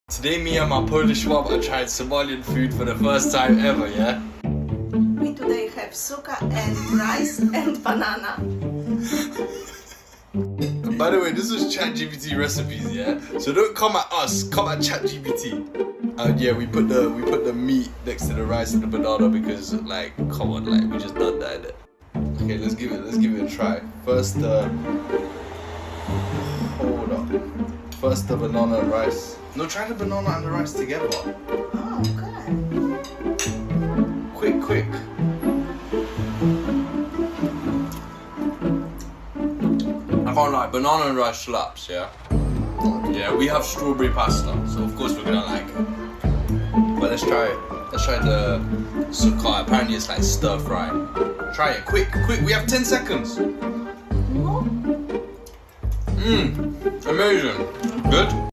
Today me and my Polish mom are trying Somalian food for the first time ever, yeah? We today have suka and rice and banana. And by the way, this was ChatGPT recipes, yeah? So don't come at us, come at ChatGPT. And yeah, we put the meat next to the rice and the banana because like, come on, like we just done that, innit? Okay, let's give it a try. First hold up. First the banana and rice. No, try the banana and the rice together. Oh, okay. Quick. I can't lie, banana and rice slaps, yeah? Yeah, we have strawberry pasta, so of course we're gonna like it. But let's try it. Let's try the suka. Apparently it's like stir fry. Try it, quick, we have 10 seconds. No? Amazing. Good?